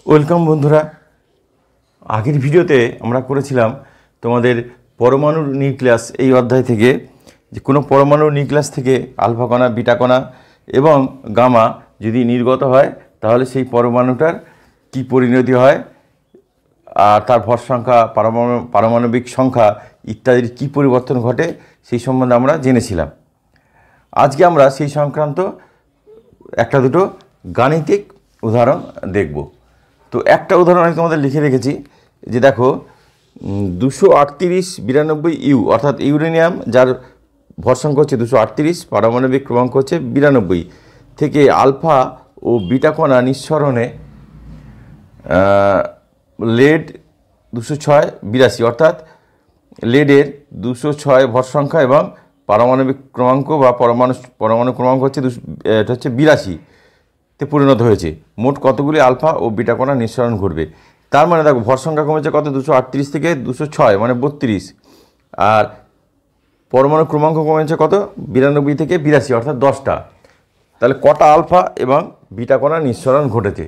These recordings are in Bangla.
ওয়েলকাম বন্ধুরা। আগের ভিডিওতে আমরা করেছিলাম তোমাদের পরমাণুর নিউক্লিয়াস এই অধ্যায় থেকে যে কোনো পরমাণুর নিউক্লিয়াস থেকে আলফা কণা, বিটা কণা এবং গামা যদি নির্গত হয় তাহলে সেই পরমাণুটার কি পরিণতি হয় আর তার ভর সংখ্যা, পারমাণবিক সংখ্যা ইত্যাদির কি পরিবর্তন ঘটে সেই সম্বন্ধে আমরা জেনেছিলাম। আজকে আমরা সেই সংক্রান্ত একটা দুটো গাণিতিক উদাহরণ দেখব। তো একটা উদাহরণ আমি তোমাদের লিখে রেখেছি যে দেখো 23892 অর্থাৎ ইউরেনিয়াম, যার ভর সংখ্যা হচ্ছে 238, পারমাণবিক ক্রমাঙ্ক হচ্ছে 92 থেকে আলফা ও বিটা কণা নিঃসরণে লেড 206 অর্থাৎ লেডের 206 ভর সংখ্যা এবং পারমাণবিক ক্রমাঙ্ক বা পরমাণু ক্রমাঙ্ক হচ্ছে এটা হচ্ছে 82-তে পরিণত হয়েছে। মোট কতগুলি আলফা ও বিটা কণা নিঃসরণ ঘটবে। তার মানে দেখো ভর সংখ্যা কমেছে কত, 238 থেকে 206 মানে 32, আর পরমাণু ক্রমাঙ্ক কমেছে কত, 92 থেকে 82 অর্থাৎ 10টা। তাহলে কটা আলফা এবং বিটা কণা নিঃসরণ ঘটেছে।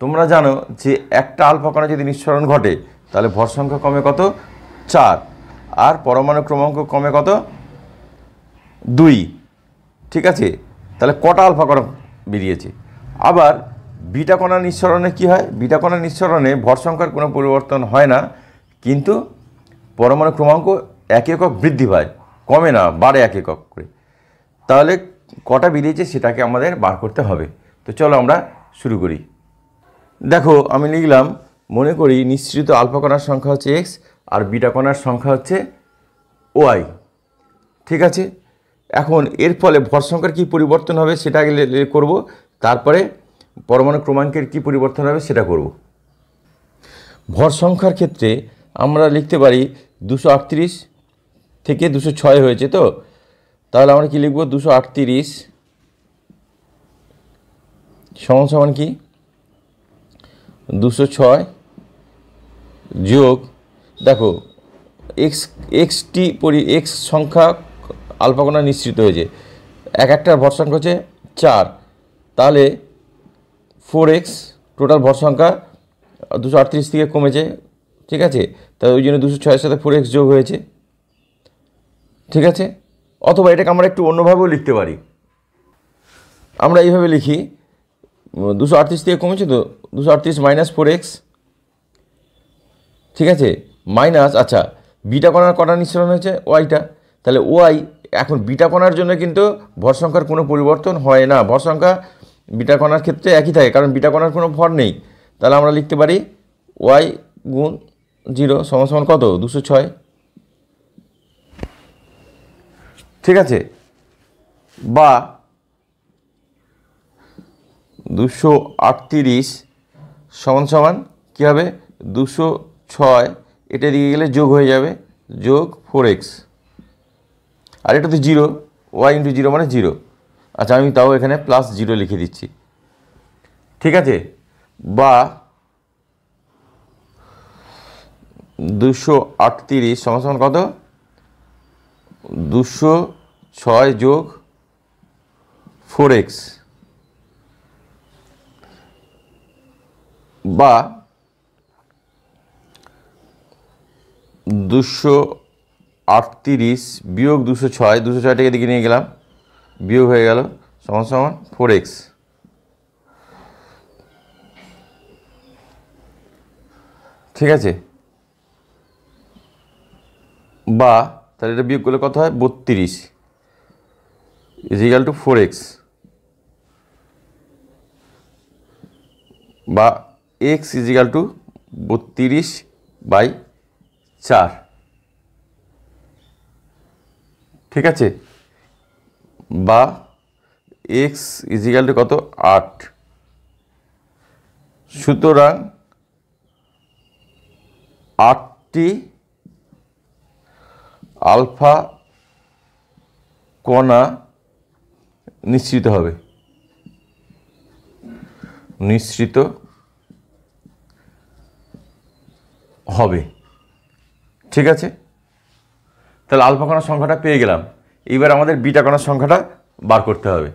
তোমরা জানো যে একটা আলফা কণা যদি নিঃসরণ ঘটে তাহলে ভর সংখ্যা কমে কত, 4, আর পরমাণু ক্রমাঙ্ক কমে কত, 2। ঠিক আছে, তাহলে কটা আলফা কণা বেরিয়েছে। আবার বিটা কণা নিঃসরণে কি হয়, বিটা কণা নিঃসরণে ভর সংখ্যার কোনো পরিবর্তন হয় না, কিন্তু পরমাণু ক্রমাঙ্ক 1 একক বৃদ্ধি পায়, কমে না, বাড়ে 1 একক করে। তাহলে কটা বেরিয়েছে সেটাকে আমাদের বার করতে হবে। তো চলো আমরা শুরু করি। দেখো আমি লিখলাম, মনে করি নিঃসৃত আলফা কণার সংখ্যা হচ্ছে x আর বিটা কণার সংখ্যা হচ্ছে y। ঠিক আছে, এখন এর ফলে ভর সংখ্যার কী পরিবর্তন হবে সেটা আগে করব, তারপরে পরমাণু ক্রমাঙ্কের কী পরিবর্তন হবে সেটা করব। ভর সংখ্যার ক্ষেত্রে আমরা লিখতে পারি 238 থেকে 206 হয়েছে, তো তাহলে আমরা কি লিখব, 238 সমান সমান কি 206 যোগ, দেখো x সংখ্যা আলফা কণা নিশ্চিত হয়েছে, একটার ভর সংখ্যা হচ্ছে 4, তাহলে 4x টোটাল ভর সংখ্যা 238 থেকে কমেছে। ঠিক আছে, তাহলে ওই জন্য 206-এর সাথে 4x যোগ হয়েছে। ঠিক আছে, অথবা এটাকে আমরা একটু অন্যভাবেও লিখতে পারি। আমরা এইভাবে লিখি, 238 থেকে কমেছে তো 238 মাইনাস 4x। ঠিক আছে, মাইনাস, আচ্ছা বিটা কণার কণা নিঃসরণ হয়েছে ওয়াইটা, তাহলে ওয়াই। এখন বিটা কণার জন্য কিন্তু ভর সংখ্যার কোনো পরিবর্তন হয় না, ভর সংখ্যা বিটা কণার ক্ষেত্রে একই থাকে, কারণ বিটা কণার কোনো ভর নেই। তাহলে আমরা লিখতে পারি ওয়াই গুণ 0 সমান সমান কত, 206। ঠিক আছে, বা 238 সমান সমান কী হবে, 206 এটা দিকে গেলে যোগ হয়ে যাবে, যোগ 4x, আর এটা তো 0, y ইন্টু 0 মানে 0। আচ্ছা আমি তাও এখানে প্লাস 0 লিখে দিচ্ছি। ঠিক আছে, বা 238 সমান সমান কত, 206 যোগ 4x, বা 238 বিয়োগ 206টাকে দিকে নিয়ে গেলাম, বিয়োগ হয়ে গেল, সমান সমান 4x। ঠিক আছে, বা তাহলে এটা বিয়োগ করলে কত হয়, 32 ইজিক্যাল টু 4x, বা x ইজিক্যাল টু 32/4। ঠিক আছে, বা x ইজিক্যাল টু কত, 8। সুতরাং 8টি আলফা কণা নিঃসৃত হবে, ঠিক আছে, তাহলে আলফা কণার সংখ্যাটা পেয়ে গেলাম। এবার আমাদের বিটা কণার সংখ্যাটা বার করতে হবে।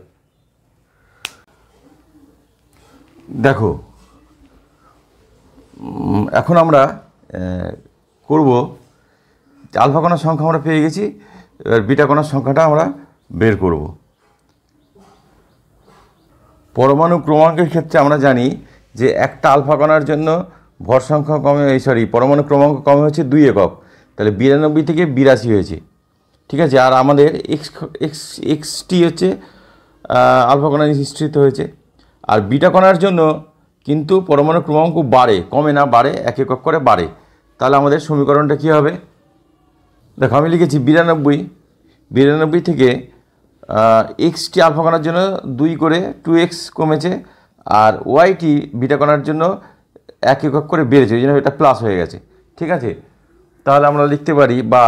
দেখো এখন আমরা করব আলফা কণার সংখ্যা আমরা পেয়ে গেছি, এবার বিটা কণার সংখ্যাটা আমরা বের করব। পরমাণু ক্রমাঙ্কের ক্ষেত্রে আমরা জানি যে একটা আলফা কণার জন্য ভর সংখ্যা পরমাণু ক্রমাঙ্ক কমে হচ্ছে 2 একক, তাহলে 92 থেকে 82 হয়েছে। ঠিক আছে, আর আমাদের এক্সটি হচ্ছে আলফা কণা নিঃসৃত হয়েছে। আর বিটা কণার জন্য কিন্তু পরমাণু ক্রমাঙ্ক বাড়ে, কমে না, বাড়ে, 1 একক করে বাড়ে। তাহলে আমাদের সমীকরণটা কী হবে? দেখো আমি লিখেছি 92 থেকে এক্সটি আলফা কণার জন্য 2 করে 2x কমেছে, আর ওয়াইটি বিটা কণার জন্য 1 একক করে বেড়েছে, ওই জন্য এটা প্লাস হয়ে গেছে। ঠিক আছে, তাহলে আমরা লিখতে পারি বা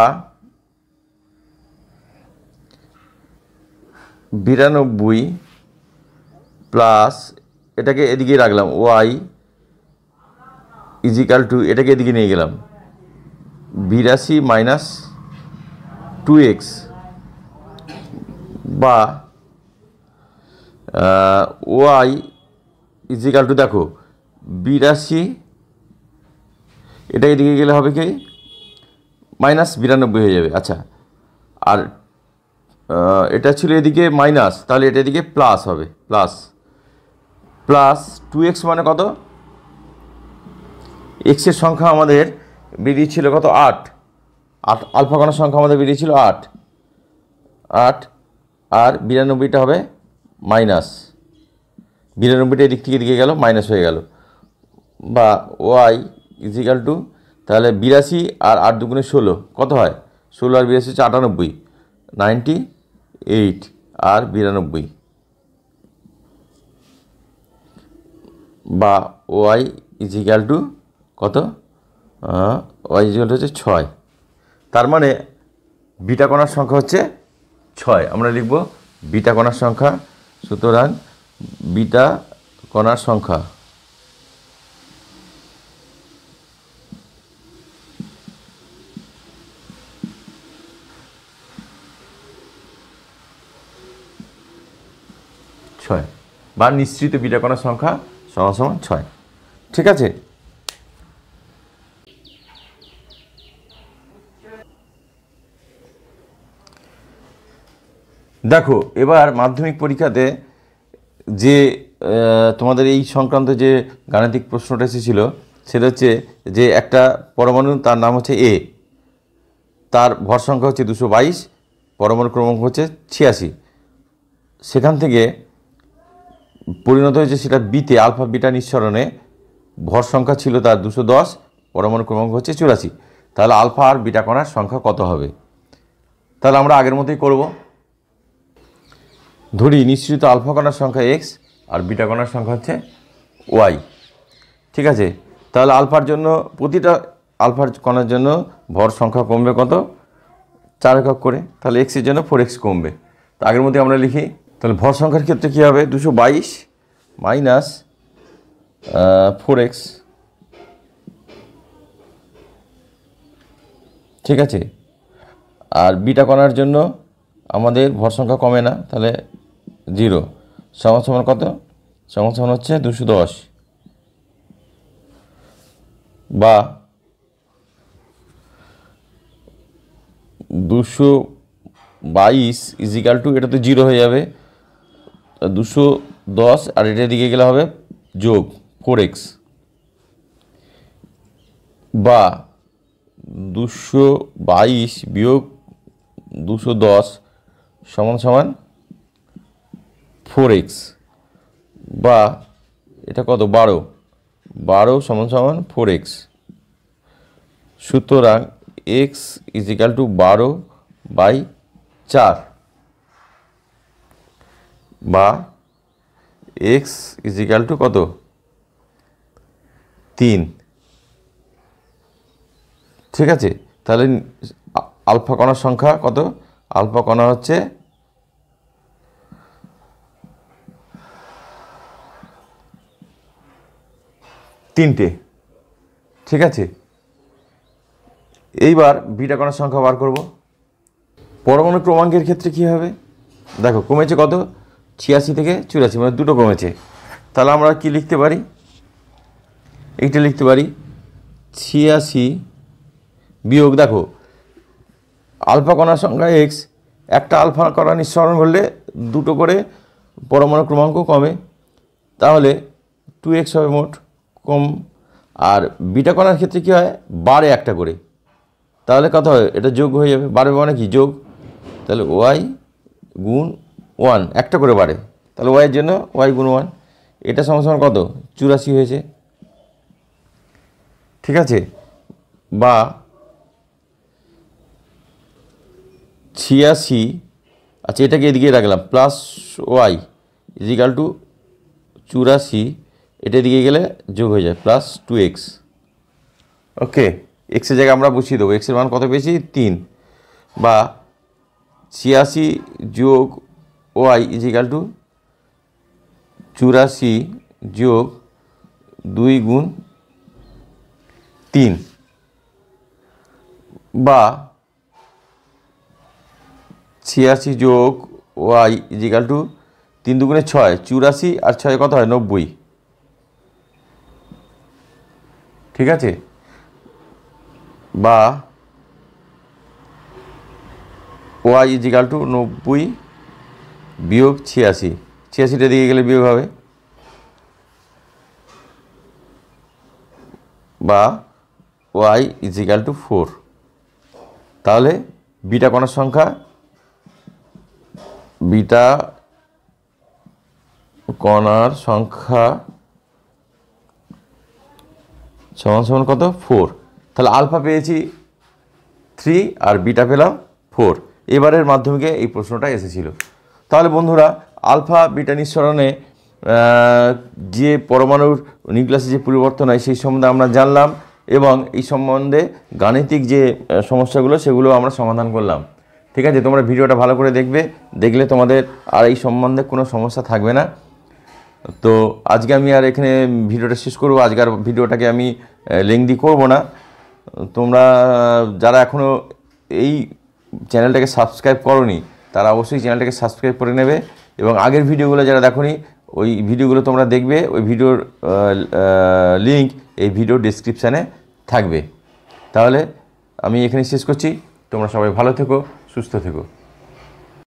92 প্লাস এটাকে এদিকে রাখলাম, ওয়াই ইজিক্যাল টু এটাকে এদিকে নিয়ে গেলাম 82 মাইনাস 2x বা ওয়াই ইজিক্যাল টু, দেখো 82 এটা এদিকে গেলে হবে কি মাইনাস 92 হয়ে যাবে। আচ্ছা, আর এটা ছিল এদিকে মাইনাস, তাহলে এটা এদিকে প্লাস হবে, প্লাস 2x মানে কত? এক্সের সংখ্যা আমাদের বেরিয়েছিল কত? 8 আলফা কণার সংখ্যা আমাদের বেরিয়েছিল 8, আর 92টা হবে মাইনাস, 92টা এদিক থেকে এদিকে গেল, মাইনাস হয়ে গেল, বা ওয়াই ইজিক্যাল টু, তাহলে 82 আর 8 দুগুণে 16 কত হয়? 16 আর 82 হচ্ছে 98, 98 আর 92, বা ওয়াই ইজিক্যাল টু কত? ওয়াই ইজিক্যাল টু হচ্ছে 6। তার মানে বিটা কণার সংখ্যা হচ্ছে 6। আমরা লিখব বিটা কণার সংখ্যা, সুতরাং বিটা কণার সংখ্যা বা নিশ্চিত বিটা কণার সংখ্যা সমান 6। ঠিক আছে, দেখো এবার মাধ্যমিক পরীক্ষাতে যে তোমাদের এই সংক্রান্ত যে গাণিতিক প্রশ্নটা এসেছিল সেটা হচ্ছে যে একটা পরমাণু, তার নাম হচ্ছে এ, তার ভর সংখ্যা হচ্ছে 222, পরমাণু ক্রমাঙ্ক হচ্ছে 86, সেখান থেকে পরিণত হয়েছে সেটা বিতে, আলফা বিটা নিঃসরণে, ভর সংখ্যা ছিল তার 210, পরমাণু ক্রমাঙ্ক হচ্ছে 84। তাহলে আলফা আর বিটা কণার সংখ্যা কত হবে? তাহলে আমরা আগের মতোই করব। ধরি নিশ্চিত আলফা কণার সংখ্যা এক্স আর বিটা কণার সংখ্যা হচ্ছে ওয়াই। ঠিক আছে, তাহলে আলফার জন্য প্রতিটা আলফার কণার জন্য ভর সংখ্যা কমবে কত? 4 একক করে, তাহলে এক্সের জন্য 4x কমবে। তো আগের মধ্যে আমরা লিখি, তাহলে ভর সংখ্যার ক্ষেত্রে কী হবে? 222 মাইনাস 4x। ঠিক আছে, আর বিটা কণার জন্য আমাদের ভর সংখ্যা কমে না, তাহলে 0 সমান কত? সমান হচ্ছে 210, বা 222 ইজিক্যাল টু, এটা তো 0 হয়ে যাবে, 210 আর এটার দিকে গেলে হবে যোগ 4x, বা 222 বিয়োগ 210 সমান 4x, বা এটা কত? 12 সমান 4x। সুতরাং x ইজিক্যাল টু 12/4, বা x ইজিক্যাল টু কত? 3। ঠিক আছে, তাহলে আলফা কণার সংখ্যা কত? আলফা কণা হচ্ছে 3টে। ঠিক আছে, এইবার বিটা কণার সংখ্যা বার করব। পরমাণু ক্রমাঙ্কের ক্ষেত্রে কী হবে? দেখো কমেছে কত? 86 থেকে 84, মানে 2টো কমেছে। তাহলে আমরা কি লিখতে পারি? এইটা লিখতে পারি 86 বিয়োগ, দেখো আলফা কণার সংখ্যা x, একটা আলফা কণা নিঃসরণ করলে দুটো করে পরমাণু ক্রমাঙ্ক কমে, তাহলে 2x হবে মোট কম। আর বিটা কণার ক্ষেত্রে কী হয়, বারে একটা করে, তাহলে কত হয়, এটা যোগ হয়ে যাবে, বাড়বে মানে কি যোগ, তাহলে y গুণ 1 একটা করে বাড়ে, তাহলে y এর জন্য y গুণ 1, এটা সমান কত 84 হয়েছে, ঠিক আছে। বা 86, আচ্ছা এটাকে এদিকে রাখলাম, প্লাস y ইজিক্যাল টু 84, এটা এদিকে গেলে যোগ হয়ে যায় প্লাস 2x। ওকে, এক্সের জায়গায় আমরা বসিয়ে দেবো, এক্সের মান কত পেয়েছি 3, বা 86 যোগ y ইজিক্যাল টু 84 যোগ 2 গুণ 3, বা 86 যোগ y ইজিক্যাল টু 3 দুগুণে 6, 84 আর 6 কত হয় 90, ঠিক আছে। বা y ইজিক্যাল টু 90 বিয়োগ 86, 86টা দিকে গেলে বিয়োগ হবে, বা y ইজিক্যাল টু 4, তাহলে বিটা কণার সংখ্যা, বিটা কণার সংখ্যা সমান সমান কত 4, তাহলে আলফা পেয়েছি 3 আর বিটা পেলাম 4। এবারের মাধ্যমিকে এই প্রশ্নটা এসেছিল। তাহলে বন্ধুরা, আলফা বিটা নিঃসরণে যে পরমাণুর নিউক্লিয়াসে যে পরিবর্তন হয় সেই সম্বন্ধে আমরা জানলাম, এবং এই সম্বন্ধে গাণিতিক যে সমস্যাগুলো সেগুলো আমরা সমাধান করলাম, ঠিক আছে। তোমরা ভিডিওটা ভালো করে দেখবে, দেখলে তোমাদের আর এই সম্বন্ধে কোনো সমস্যা থাকবে না। তো আজকে আমি আর এখানে ভিডিওটা শেষ করব, আজকের ভিডিওটাকে আমি লেংদি করব না। তোমরা যারা এখনও এই চ্যানেলটাকে সাবস্ক্রাইব করোনি তারা অবশ্যই চ্যানেলটাকে সাবস্ক্রাইব করে নেবে, এবং আগের ভিডিওগুলো যারা দেখোনি ওই ভিডিওগুলো তোমরা দেখবে, ওই ভিডিওর লিঙ্ক এই ভিডিও ডেসক্রিপশানে থাকবে। তাহলে আমি এখানে শেষ করছি, তোমরা সবাই ভালো থেকো, সুস্থ থেকো।